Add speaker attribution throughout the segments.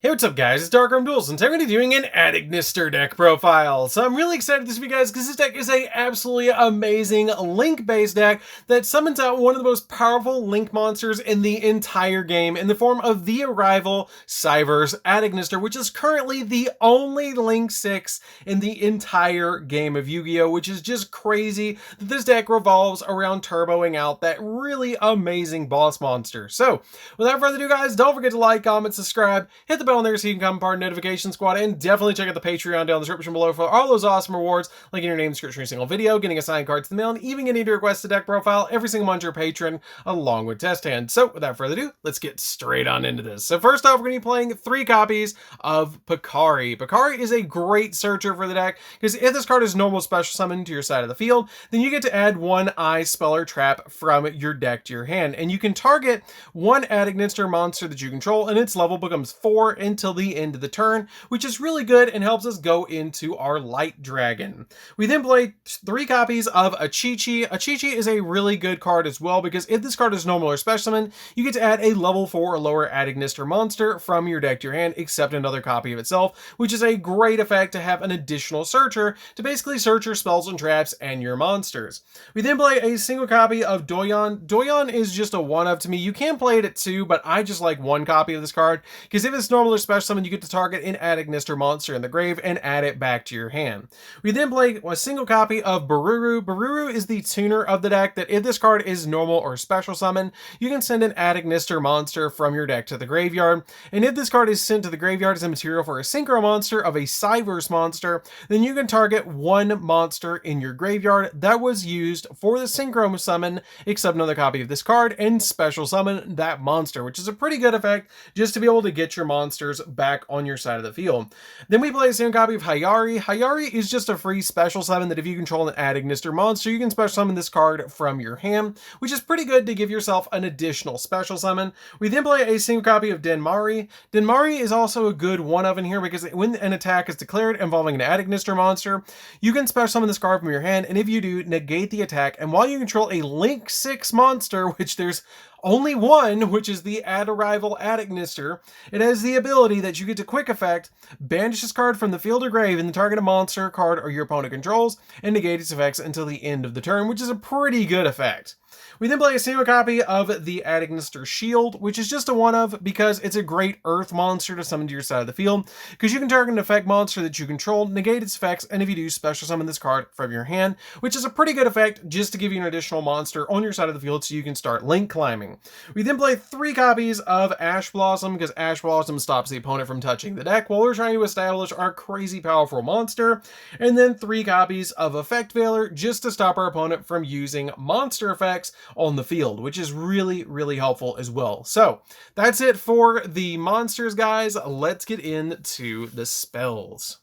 Speaker 1: Hey, what's up guys, it's DarkArmedDuelist, and today we're going to be doing an ANNIHIATION deck profile. So I'm really excited for this video guys, because this deck is a absolutely amazing link-based deck that summons out one of the most powerful link monsters in the entire game in the form of the Arrival Cyber's ANNIHIATION, which is currently the only Link 6 in the entire game of Yu-Gi-Oh!, which is just crazy that this deck revolves around turboing out that really amazing boss monster. So without further ado guys, don't forget to like, comment, subscribe, hit the bell on there so you can become part of the notification squad, and definitely check out the Patreon down in the description below for all those awesome rewards, like in your name description of every single video, getting a signed card to the mail, and even getting to request a deck profile every single month your patron, along with test hands. So without further ado, let's get straight on into this. So first off, we're going to be playing 3 copies of Picari. Picari is a great searcher for the deck, because if this card is normal special summon to your side of the field, then you get to add 1 Eye Speller Trap from your deck to your hand, and you can target 1 ANNIHIATION monster that you control, and its level becomes 4 until the end of the turn, which is really good and helps us go into our Light Dragon. We then play 3 copies of Achichi. Achichi is a really good card as well, because if this card is normal or special summon, you get to add a level 4 or lower ANNIHIATION monster from your deck to your hand, except another copy of itself, which is a great effect to have an additional searcher to basically search your spells and traps and your monsters. We then play a single copy of Doyon. Doyon is just a 1-of to me. You can play it at 2, but I just like 1 copy of this card, because if it's normal or special summon, you get to target an ANNIHIATION monster in the grave and add it back to your hand. We then play a single copy of Bururu. Bururu is the tuner of the deck that if this card is normal or special summon, you can send an ANNIHIATION monster from your deck to the graveyard. And if this card is sent to the graveyard as a material for a synchro monster of a Cyverse monster, then you can target 1 monster in your graveyard that was used for the synchro summon, except another copy of this card, and special summon that monster, which is a pretty good effect just to be able to get your monsters back on your side of the field. Then we play a single copy of Hayari. Hayari is just a free special summon that if you control an ANNIHIATION monster, you can special summon this card from your hand, which is pretty good to give yourself an additional special summon. We then play a single copy of Denmari. Denmari is also a good 1-of in here, because when an attack is declared involving an ANNIHIATION monster, you can special summon this card from your hand, and if you do, negate the attack, and while you control a Link 6 monster, which there's only 1, which is the Arrival ANNIHIATION, it has the ability that you get to quick effect, banish this card from the field or grave and the target a monster, card, or your opponent controls, and negate its effects until the end of the turn, which is a pretty good effect. We then play a single copy of the ANNIHIATION Shield, which is just a 1-of because it's a great earth monster to summon to your side of the field, because you can target an effect monster that you control, negate its effects, and if you do, special summon this card from your hand, which is a pretty good effect just to give you an additional monster on your side of the field so you can start link climbing. We then play 3 copies of Ash Blossom, because Ash Blossom stops the opponent from touching the deck while we're trying to establish our crazy powerful monster, and then 3 copies of Effect Veiler just to stop our opponent from using monster effects on the field, which is really, really helpful as well. So that's it for the monsters, guys. Let's get into the spells.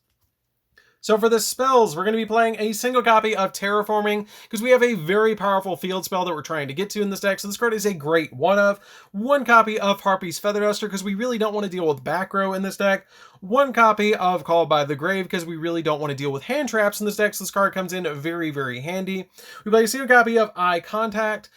Speaker 1: So for the spells, we're going to be playing a single copy of Terraforming, because we have a very powerful field spell that we're trying to get to in this deck. So this card is a great 1-of. 1 copy of Harpy's Feather Duster, because we really don't want to deal with back row in this deck. 1 copy of Called by the Grave, because we really don't want to deal with hand traps in this deck, so this card comes in very, very handy. We play a single copy of Eye Contact.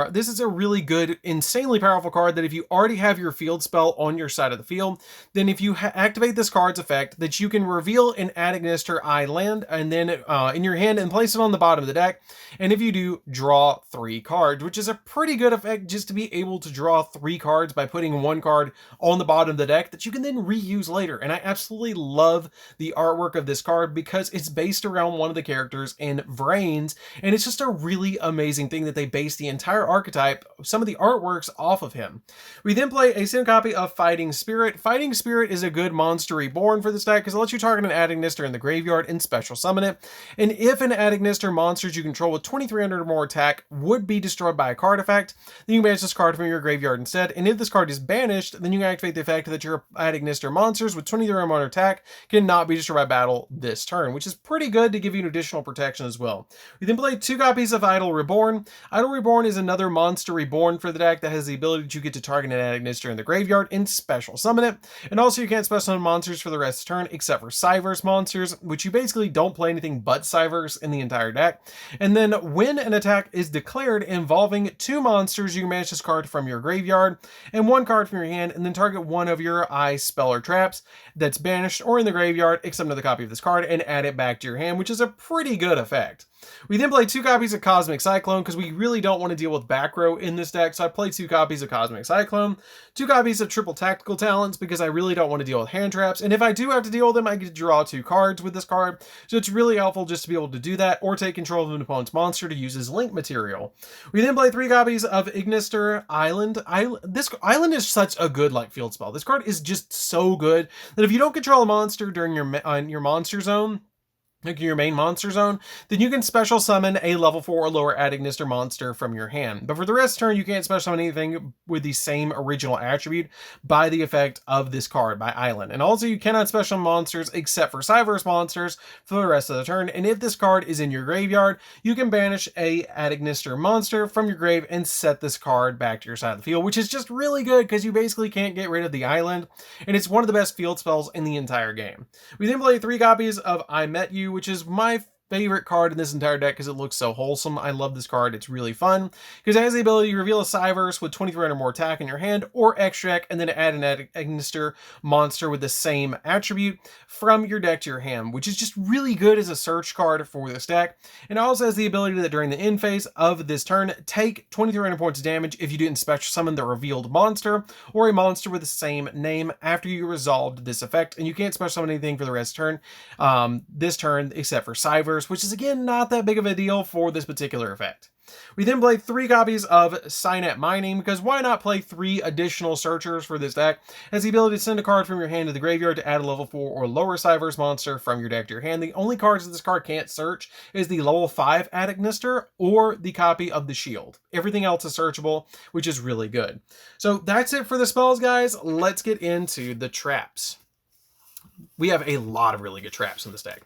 Speaker 1: This is a really good, insanely powerful card that if you already have your field spell on your side of the field, then if you activate this card's effect, that you can reveal an ANNIHIATION Eye land and then in your hand and place it on the bottom of the deck, and if you do, draw 3 cards, which is a pretty good effect just to be able to draw 3 cards by putting 1 card on the bottom of the deck that you can then reuse later. And I absolutely love the artwork of this card because it's based around one of the characters in Vrains, and it's just a really amazing thing that they base the entire archetype, some of the artworks, off of him. We then play a single copy of Fighting Spirit. Fighting Spirit is a good monster reborn for this deck because it lets you target an ANNIHIATION in the graveyard and special summon it, and if an ANNIHIATION monster you control with 2300 or more attack would be destroyed by a card effect, then you can banish this card from your graveyard instead, and if this card is banished, then you can activate the effect that your ANNIHIATION monsters with 23 more attack, cannot be destroyed by battle this turn, which is pretty good to give you an additional protection as well. We then play 2 copies of Idol Reborn. Idol Reborn is another monster reborn for the deck that has the ability to get to target an Adagnister in the graveyard and special summon it. And also you can't special summon monsters for the rest of the turn except for Cyverse monsters, which you basically don't play anything but Cyverse in the entire deck. And then when an attack is declared involving 2 monsters, you can banish this card from your graveyard and 1 card from your hand, and then target one of your eye spell or traps that's banished or in the graveyard, except another copy of this card, and add it back to your hand, which is a pretty good effect. We then play 2 copies of Cosmic Cyclone because we really don't want to deal with back row in this deck, so I play 2 copies of Cosmic Cyclone, 2 copies of Triple Tactical Talents because I really don't want to deal with hand traps, and if I do have to deal with them, I get to draw 2 cards with this card, so it's really helpful just to be able to do that, or take control of an opponent's monster to use as link material. We then play 3 copies of Ignister Island. This Island is such a good field spell. This card is just so good that if you don't control a monster during your monster zone, like your main monster zone, then you can special summon a level 4 or lower Adagnister monster from your hand. But for the rest of the turn, you can't special summon anything with the same original attribute by the effect of this card, by Island. And also you cannot special monsters except for Cyverse monsters for the rest of the turn. And if this card is in your graveyard, you can banish a Adagnister monster from your grave and set this card back to your side of the field, which is just really good because you basically can't get rid of the Island. And it's one of the best field spells in the entire game. We then play 3 copies of I Met You, which is my favorite card in this entire deck because it looks so wholesome. I love this card. It's really fun because it has the ability to reveal a Cyverse with 23 or more attack in your hand or extra deck, and then add an Adagnister monster with the same attribute from your deck to your hand, which is just really good as a search card for this deck. And it also has the ability that during the end phase of this turn, take 2300 points of damage if you didn't special summon the revealed monster or a monster with the same name after you resolved this effect. And you can't special summon anything for the rest of the turn, this turn, except for Cyverse, which is again not that big of a deal for this particular effect. We then play 3 copies of Signet Mining because why not play 3 additional searchers for this deck? It has the ability to send a card from your hand to the graveyard to add a level 4 or lower Cyverse monster from your deck to your hand. The only cards that this card can't search is the level 5 Adagnister or the copy of the Shield. Everything else is searchable, which is really good. So that's it for the spells, guys. Let's get into the traps. We have a lot of really good traps in this deck.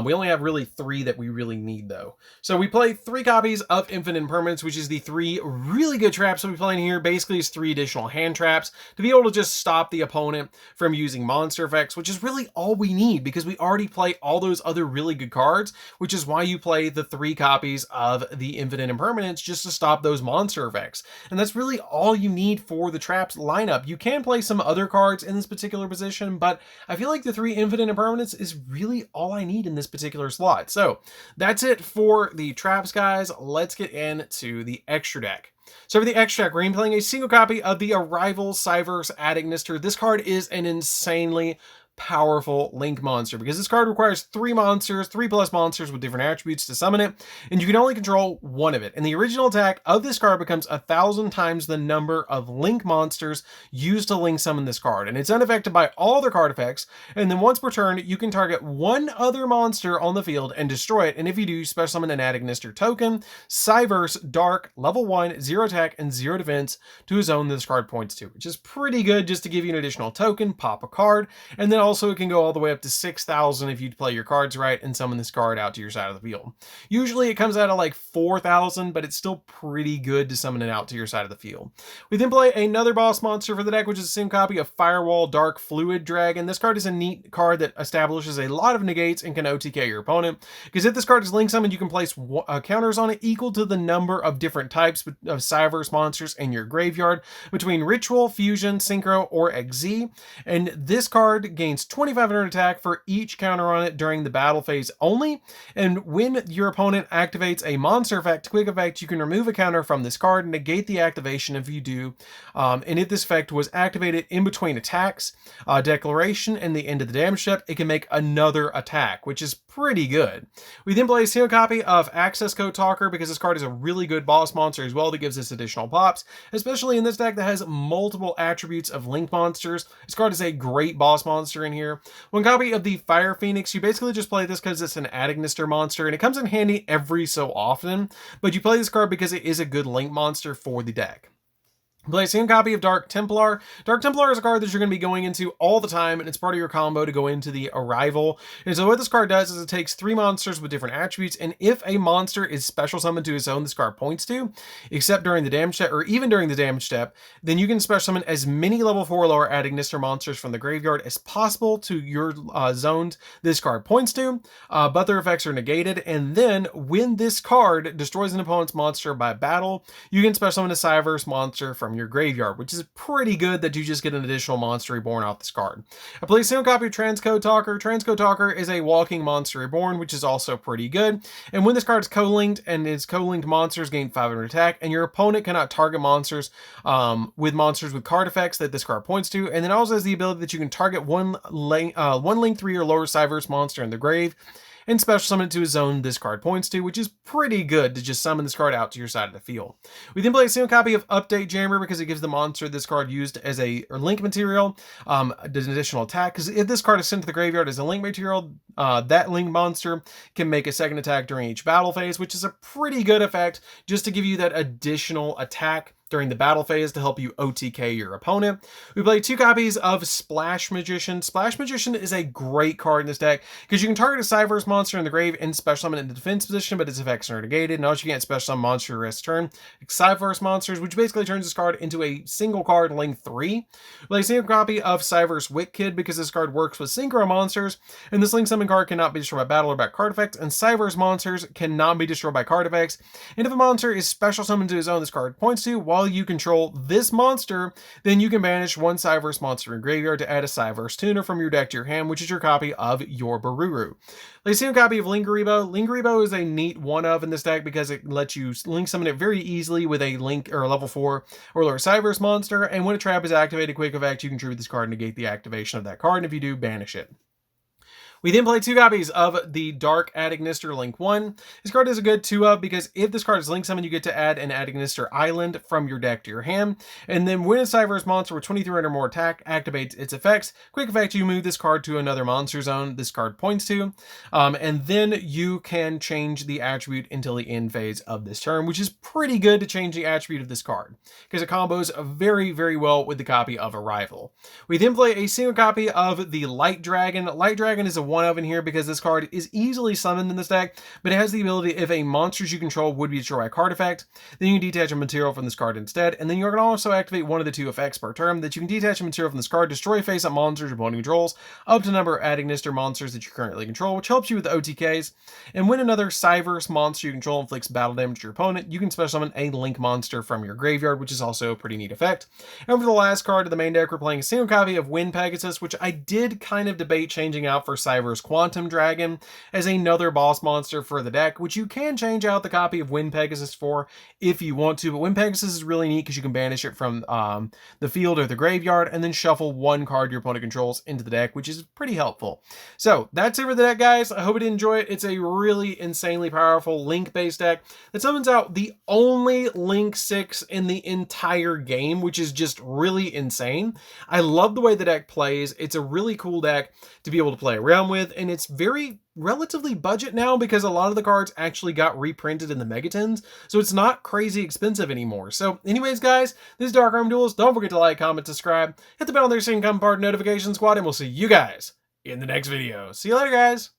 Speaker 1: We only have really 3 that we really need though. So we play 3 copies of Infinite Impermanence, which is the 3 really good traps that we play in here. Basically it's 3 additional hand traps to be able to just stop the opponent from using monster effects, which is really all we need because we already play all those other really good cards, which is why you play the 3 copies of the Infinite Impermanence, just to stop those monster effects. And that's really all you need for the traps lineup. You can play some other cards in this particular position, but I feel like the 3 Infinite Impermanence is really all I need in this particular slot. So that's it for the traps, guys. Let's get into the extra deck. So for the extra deck, we're playing a single copy of the Arrival Cyverse Adagnister. This card is an insanely powerful link monster because this card requires 3 monsters, 3+ monsters with different attributes to summon it, and you can only control 1 of it. And the original attack of this card becomes 1,000 times the number of link monsters used to link summon this card, and it's unaffected by all other card effects. And then once per turn, you can target 1 other monster on the field and destroy it. And if you do, special summon an Adagnister token, Cyverse, Dark, level 1, 0 attack, and 0 defense to a zone this card points to, which is pretty good just to give you an additional token, pop a card, and then also it can go all the way up to 6,000 if you play your cards right and summon this card out to your side of the field. Usually it comes out at like 4,000, but it's still pretty good to summon it out to your side of the field. We then play another boss monster for the deck, which is the same copy of Firewall Dark Fluid Dragon. This card is a neat card that establishes a lot of negates and can OTK your opponent, because if this card is link summoned, you can place counters on it equal to the number of different types of Cyverse monsters in your graveyard between Ritual, Fusion, Synchro, or XZ. And this card gains 2,500 attack for each counter on it during the battle phase only. And when your opponent activates a monster effect, quick effect, you can remove a counter from this card and negate the activation if you do. And if this effect was activated in between attacks, declaration, and the end of the damage step, it can make another attack, which is pretty good. We then play a single copy of Access Code Talker because this card is a really good boss monster as well that gives us additional pops, especially in this deck that has multiple attributes of link monsters. This card is a great boss monster in here. 1 copy of the Fire Phoenix. You basically just play this because it's an Adagnister monster and it comes in handy every so often, but you play this card because it is a good link monster for the deck. Play a single copy of Dark Templar. Dark Templar is a card that you're going to be going into all the time, and it's part of your combo to go into the Arrival. And so what this card does is it takes 3 monsters with different attributes, and if a monster is special summoned to its own, this card points to, except during the damage step, or even during the damage step, then you can special summon as many level 4 or lower Ad-Ignister monsters from the graveyard as possible to your zones this card points to, but their effects are negated, and then when this card destroys an opponent's monster by battle, you can special summon a Cyverse monster from your graveyard, which is pretty good that you just get an additional monster reborn off this card. I play a single copy of Transcode Talker. Transcode Talker is a walking monster reborn, which is also pretty good. And when this card is co-linked and its co-linked monsters gain 500 attack, and your opponent cannot target monsters with card effects that this card points to, and then also has the ability that you can target one link 3 or lower Cyverse monster in the grave and special summon it to a zone this card points to, which is pretty good to just summon this card out to your side of the field. We then play a single copy of Update Jammer because it gives the monster this card used as a link material an additional attack, because if this card is sent to the graveyard as a link material, that link monster can make a second attack during each battle phase, which is a pretty good effect just to give you that additional attack during the battle phase to help you OTK your opponent. We play 2 copies of Splash Magician. Splash Magician is a great card in this deck because you can target a Cyverse monster in the grave and special summon it in the defense position, but its effects are negated. And also you can't special summon monster rest turn. Cyverse monsters, which basically turns this card into a single card link 3. We play a single copy of Cyverse Wit Kid because this card works with synchro monsters, and this link summon card cannot be destroyed by battle or by card effects, and Cyverse monsters cannot be destroyed by card effects. And if a monster is special summoned to his own, this card points to, while you control this monster, then you can banish 1 Cyverse monster in graveyard to add a Cyverse tuner from your deck to your hand, which is your copy of your Baruru. Let's see a copy of Lingaribo. Lingaribo is a neat one-of in this deck because it lets you link summon it very easily with a link or a level 4 or lower Cyverse monster, and when a trap is activated, quick effect, you can tribute this card and negate the activation of that card, and if you do, banish it. We then play 2 copies of the Dark Ad-Ignister Link 1. This card is a good 2-of because if this card is link summoned, you get to add an Ad-Ignister Island from your deck to your hand. And then when a Cyverse monster with 2300 or more attack activates its effects, quick effect, you move this card to another monster zone this card points to. And then you can change the attribute until the end phase of this turn, which is pretty good to change the attribute of this card because it combos very, very well with the copy of Arrival. We then play a single copy of the Light Dragon. Light Dragon is a 1-of in here because this card is easily summoned in this deck, but it has the ability if a monster you control would be destroyed by a card effect, then you can detach a material from this card instead, and then you're going to also activate one of the 2 effects per turn that you can detach a material from this card, destroy face-up monsters your opponent controls, up to the number of Ad-Ignister monsters that you currently control, which helps you with the OTKs, and when another Cyverse monster you control inflicts battle damage to your opponent, you can special summon a link monster from your graveyard, which is also a pretty neat effect. And for the last card of the main deck, we're playing a single copy of Wind Pegasus, which I did kind of debate changing out for Cyverse Quantum Dragon as another boss monster for the deck, which you can change out the copy of Wind Pegasus for if you want to, but Wind Pegasus is really neat because you can banish it from the field or the graveyard and then shuffle 1 card your opponent controls into the deck, which is pretty helpful. So that's it for the deck, guys. I hope you did enjoy it. It's a really insanely powerful link-based deck that summons out the only Link 6 in the entire game, which is just really insane. I love the way the deck plays. It's a really cool deck to be able to play around with, and it's very relatively budget now because a lot of the cards actually got reprinted in the Megatons, so it's not crazy expensive anymore. So anyways, guys, this is DarkArmedDuelist. Don't forget to like, comment, subscribe, hit the bell there so you can become part of Notification Squad, and we'll see you guys in the next video. See you later, guys.